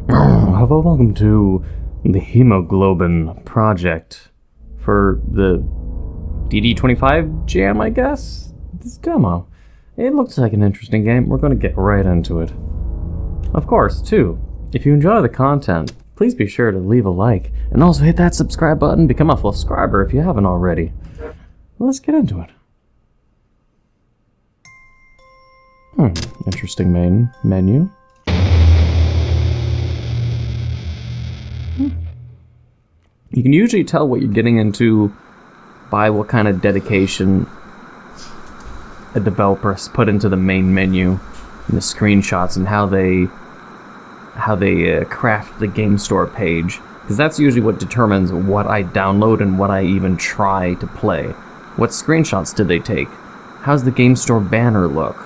Hello, welcome to the Hemoglobin Project for the DD25 jam, I guess? This demo. It looks like an interesting game. We're going to get right into it. Of course, too, if you enjoy the content, please be sure to leave a like, and also hit that subscribe button, become a full subscriber if you haven't already. Let's get into it. Interesting main menu. You can usually tell what you're getting into by what kind of dedication a developer has put into the main menu and the screenshots and how they craft the game store page, because that's usually what determines what I download and what I even try to play. What screenshots did they take? How's the game store banner look?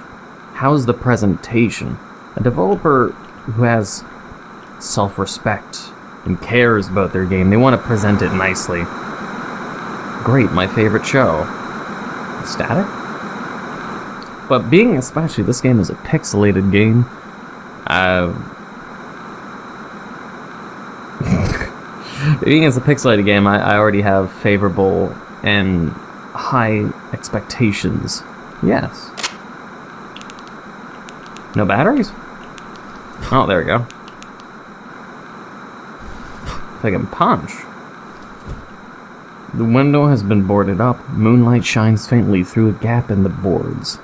How's the presentation? A developer who has self-respect and cares about their game, they want to present it nicely. Great, my favorite show. Static? But being especially, this game is a pixelated game. Being as a pixelated game, I already have favorable and high expectations. Yes. No batteries? Oh, there we go. I can punch. The window has been boarded up. Moonlight shines faintly through a gap in the boards.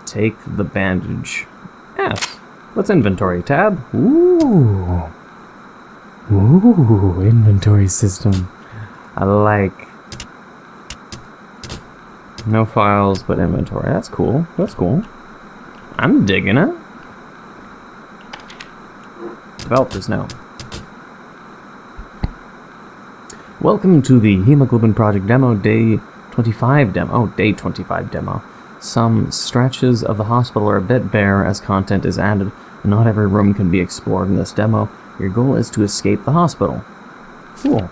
Take the bandage. Yes. Let's inventory tab. Ooh. Ooh, inventory system. I like. No files, but inventory. That's cool. That's cool. I'm digging it. Developers know. Welcome to the Hemoglobin Project demo, day 25 demo. Oh, day 25 demo. Some stretches of the hospital are a bit bare as content is added, and not every room can be explored in this demo. Your goal is to escape the hospital. Cool.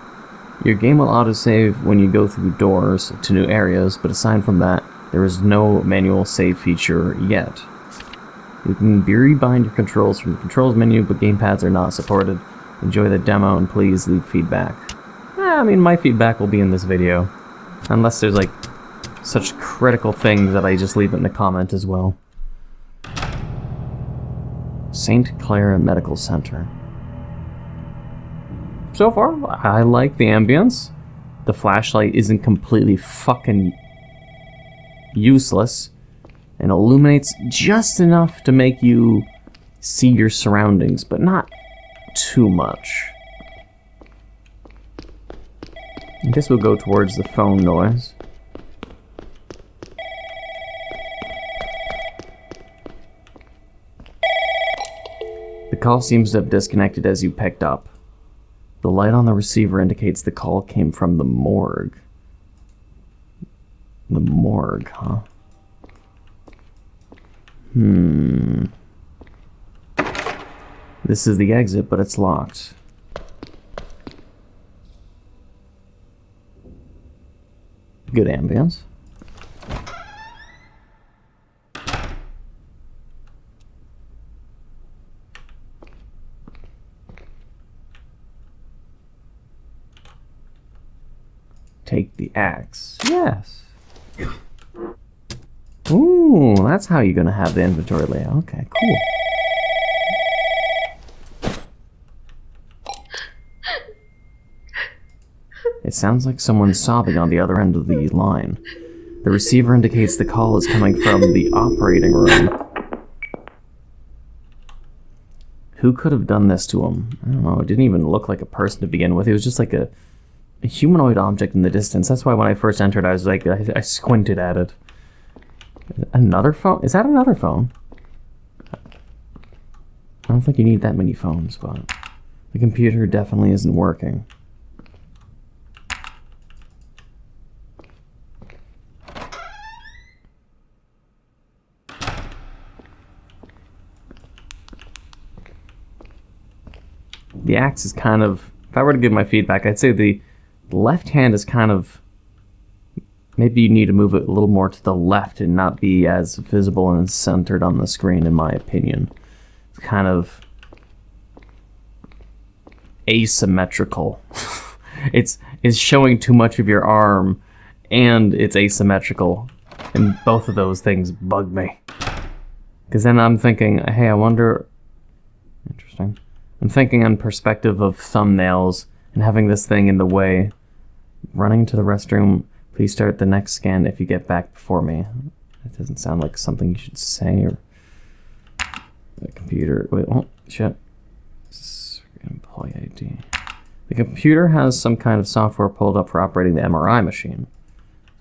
Your game will autosave when you go through doors to new areas, but aside from that, there is no manual save feature yet. You can rebind your controls from the controls menu, but gamepads are not supported. Enjoy the demo and please leave feedback. I mean, my feedback will be in this video. Unless there's like such critical things that I just leave it in the comment as well. St. Clair Medical Center. So far, I like the ambience. The flashlight isn't completely fucking useless and illuminates just enough to make you see your surroundings, but not too much. I guess we'll go towards the phone noise. The call seems to have disconnected as you picked up. The light on the receiver indicates the call came from the morgue. The morgue, huh? This is the exit, but it's locked. Good ambience. Take the axe. Yes. Ooh, that's how you're gonna have the inventory layout. Okay, cool. It sounds like someone's sobbing on the other end of the line. The receiver indicates the call is coming from the operating room. Who could have done this to him? I don't know. It didn't even look like a person to begin with. It was just like a humanoid object in the distance. That's why when I first entered, I was like, I squinted at it. Another phone? Is that another phone? I don't think you need that many phones, but the computer definitely isn't working. The axe is kind of, if I were to give my feedback, I'd say the left hand is kind of Maybe you need to move it a little more to the left and not be as visible and centered on the screen, in my opinion. It's kind of asymmetrical. it's showing too much of your arm, and it's asymmetrical. And both of those things bug me. Because then I'm thinking, hey, I wonder... Interesting. I'm thinking on perspective of thumbnails and having this thing in the way. Running to the restroom, please start the next scan if you get back before me. That doesn't sound like something you should say, or... The computer... Wait, oh, shit. Employee ID. The computer has some kind of software pulled up for operating the MRI machine.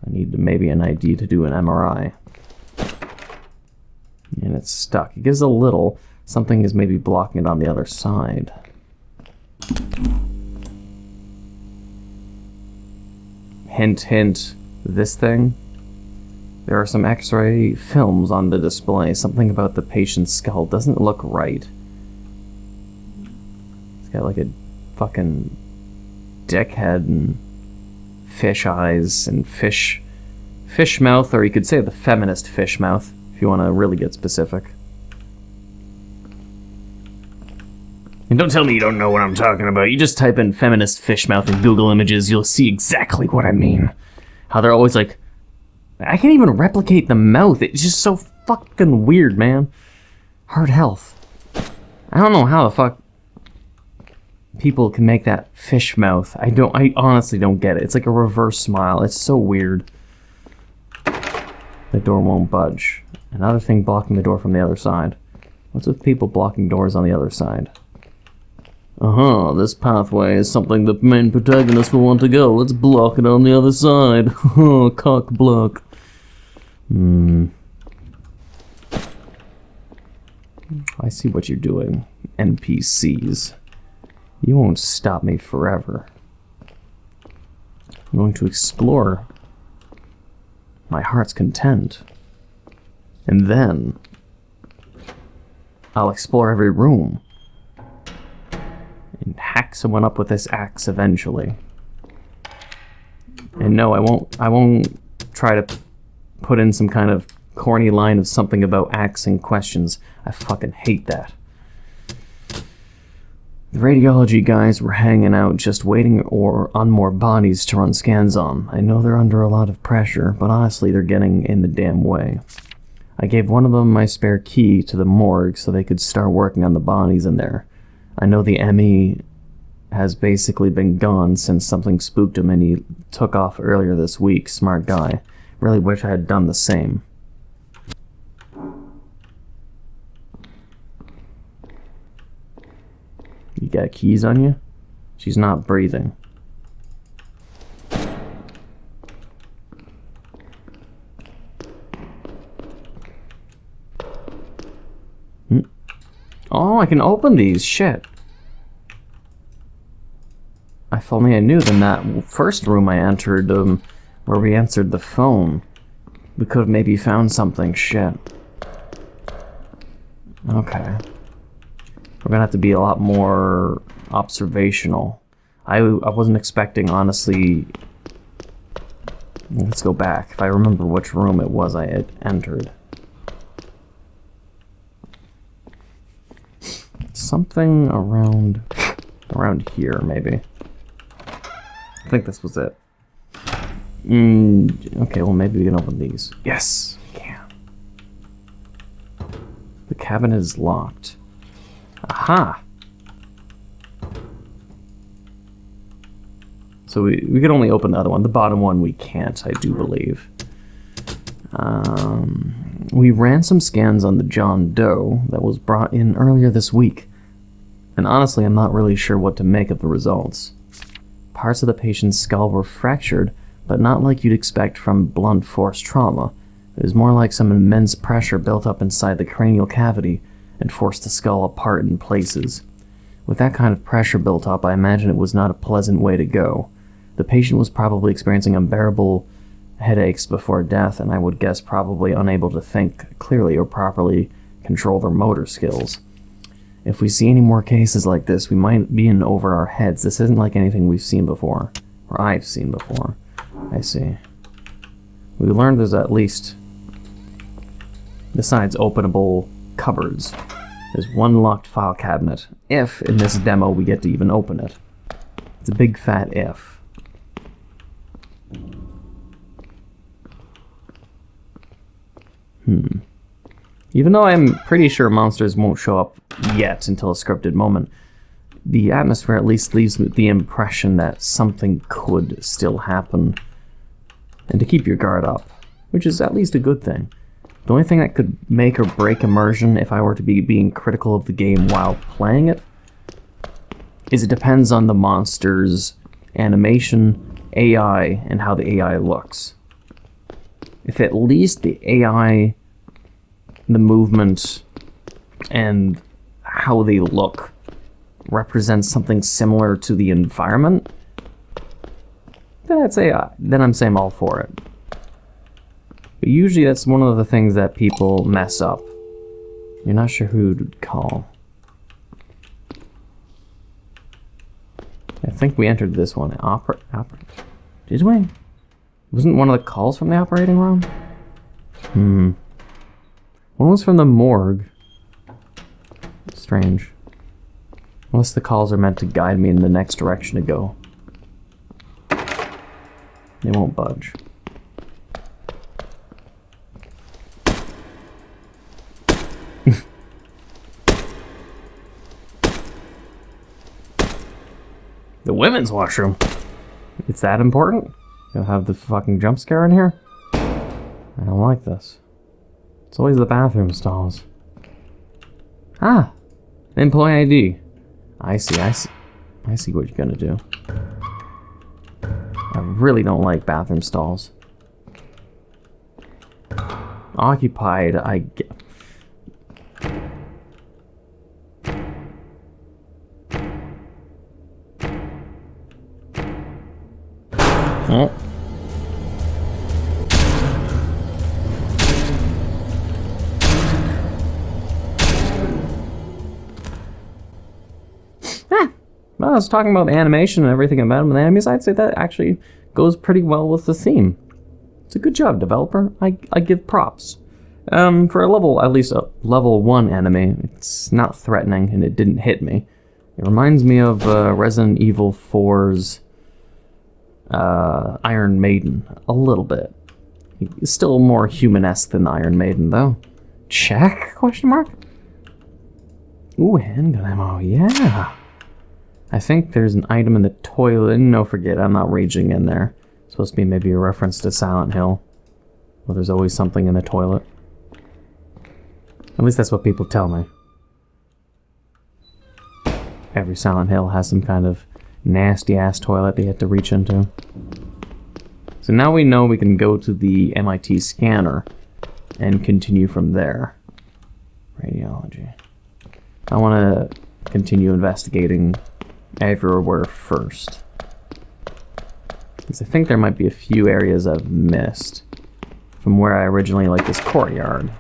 I need maybe an ID to do an MRI. And it's stuck. It gives a little. Something is maybe blocking it on the other side. Hint, hint. This thing? There are some X-ray films on the display. Something about the patient's skull doesn't look right. It's got like a fucking dick head and fish eyes and fish mouth, or you could say the feminist fish mouth, if you want to really get specific. And don't tell me you don't know what I'm talking about. You just type in feminist fish mouth in Google Images, you'll see exactly what I mean. How they're always like, I can't even replicate the mouth. It's just so fucking weird, man. Heart health. I don't know how the fuck people can make that fish mouth. I honestly don't get it. It's like a reverse smile. It's so weird. The door won't budge. Another thing blocking the door from the other side. What's with people blocking doors on the other side? This pathway is something the main protagonist will want to go. Let's block it on the other side. Cock block. I see what you're doing, NPCs. You won't stop me forever. I'm going to explore my heart's content. And then I'll explore every room and hack someone up with this axe eventually. And no, I won't try to put in some kind of corny line of something about axing questions. I fucking hate that. The radiology guys were hanging out just waiting on more bodies to run scans on. I know they're under a lot of pressure, but honestly they're getting in the damn way. I gave one of them my spare key to the morgue so they could start working on the bodies in there. I know the ME has basically been gone since something spooked him and he took off earlier this week. Smart guy. Really wish I had done the same. You got keys on you? She's not breathing. Oh, I can open these. Shit. If only I knew, then that first room I entered, where we answered the phone, we could have maybe found something. Shit. Okay. We're gonna have to be a lot more observational. I wasn't expecting, honestly... Let's go back. If I remember which room it was I had entered. Something around here, maybe. I think this was it. Okay, well maybe we can open these. Yes, we can. The cabinet is locked. Aha! So we can only open the other one. The bottom one we can't, I do believe. We ran some scans on the John Doe that was brought in earlier this week. And honestly, I'm not really sure what to make of the results. Parts of the patient's skull were fractured, but not like you'd expect from blunt force trauma. It was more like some immense pressure built up inside the cranial cavity and forced the skull apart in places. With that kind of pressure built up, I imagine it was not a pleasant way to go. The patient was probably experiencing unbearable headaches before death, and I would guess probably unable to think clearly or properly control their motor skills. If we see any more cases like this, we might be in over our heads. This isn't like anything we've seen before, or I've seen before. I see. We learned there's at least, besides openable cupboards, there's one locked file cabinet, if in this demo we get to even open it. It's a big fat if. Even though I'm pretty sure monsters won't show up yet until a scripted moment, the atmosphere at least leaves with the impression that something could still happen, and to keep your guard up, which is at least a good thing. The only thing that could make or break immersion, if I were to be being critical of the game while playing it, is it depends on the monster's animation, AI, and how the AI looks. If at least the AI, the movement, and how they look represents something similar to the environment, then I'd say, then I'm saying all for it. But usually that's one of the things that people mess up. You're not sure who to call. I think we entered this one. Did we? Wasn't one of the calls from the operating room? One was from the morgue. Strange. Unless the calls are meant to guide me in the next direction to go. They won't budge. The women's washroom? It's that important? You'll have the fucking jump scare in here? I don't like this. It's always the bathroom stalls. Ah! Employee ID. I see what you're gonna do. I really don't like bathroom stalls. Occupied, I get... Oh. Well, I was talking about the animation and everything about them, and the enemies, I'd say that actually goes pretty well with the theme. It's a good job, developer. I give props. For a level, at least a level 1 enemy, it's not threatening and it didn't hit me. It reminds me of Resident Evil 4's Iron Maiden, a little bit. It's still more human-esque than Iron Maiden, though. Check? Question mark? Ooh, handgun ammo, yeah. I think there's an item in the toilet. No, forget, I'm not raging in there. It's supposed to be maybe a reference to Silent Hill. Well, there's always something in the toilet. At least that's what people tell me. Every Silent Hill has some kind of nasty-ass toilet they have to reach into. So now we know we can go to the MIT scanner and continue from there. Radiology. I want to continue investigating everywhere first, because I think there might be a few areas I've missed from where I originally like this courtyard.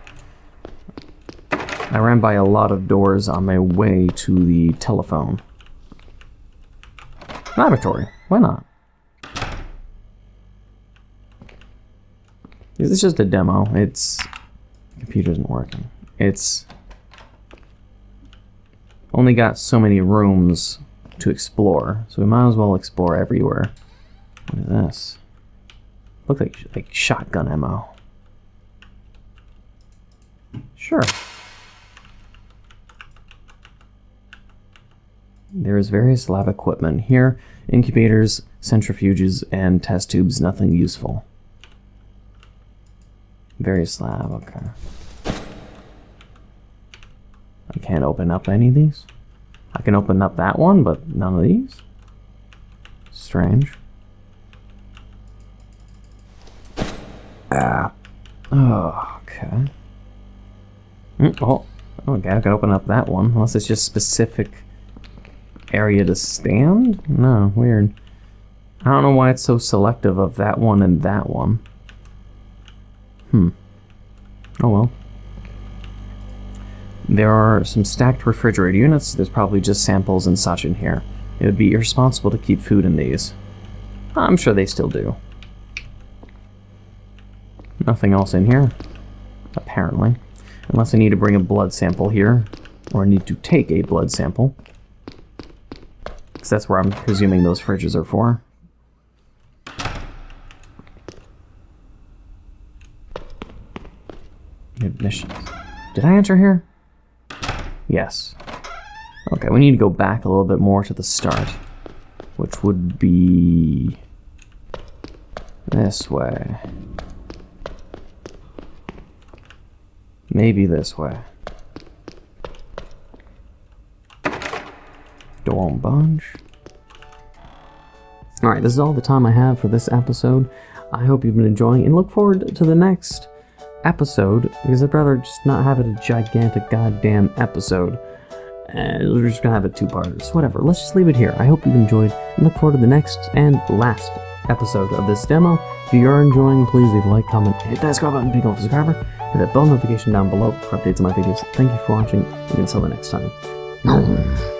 I ran by a lot of doors on my way to the telephone. Laboratory, why not? This is just a demo. It's... computer isn't working. It's only got so many rooms to explore, so we might as well explore everywhere. What is this? Looks like shotgun ammo. Sure. There is various lab equipment here. Incubators, centrifuges, and test tubes. Nothing useful. Various lab, okay. I can't open up any of these. I can open up that one, but none of these? Strange. Ah. Oh, okay. Okay, I can open up that one. Unless it's just specific area to stand? No, weird. I don't know why it's so selective of that one and that one. Oh well. There are some stacked refrigerator units. There's probably just samples and such in here. It would be irresponsible to keep food in these. I'm sure they still do. Nothing else in here, apparently. Unless I need to bring a blood sample here, or I need to take a blood sample. Because that's where I'm presuming those fridges are for. Admissions. Did I enter here? Yes. Okay, we need to go back a little bit more to the start, which would be this way. Maybe this way. Door won't budge. Alright, this is all the time I have for this episode. I hope you've been enjoying and look forward to the next episode, because I'd rather just not have it a gigantic goddamn episode. We're just gonna have it 2-parters. Whatever, let's just leave it here. I hope you've enjoyed and look forward to the next and last episode of this demo. If you are enjoying, please leave a like, comment, hit that subscribe button, become a subscriber, hit that bell notification down below for updates on my videos. Thank you for watching, and until the next time.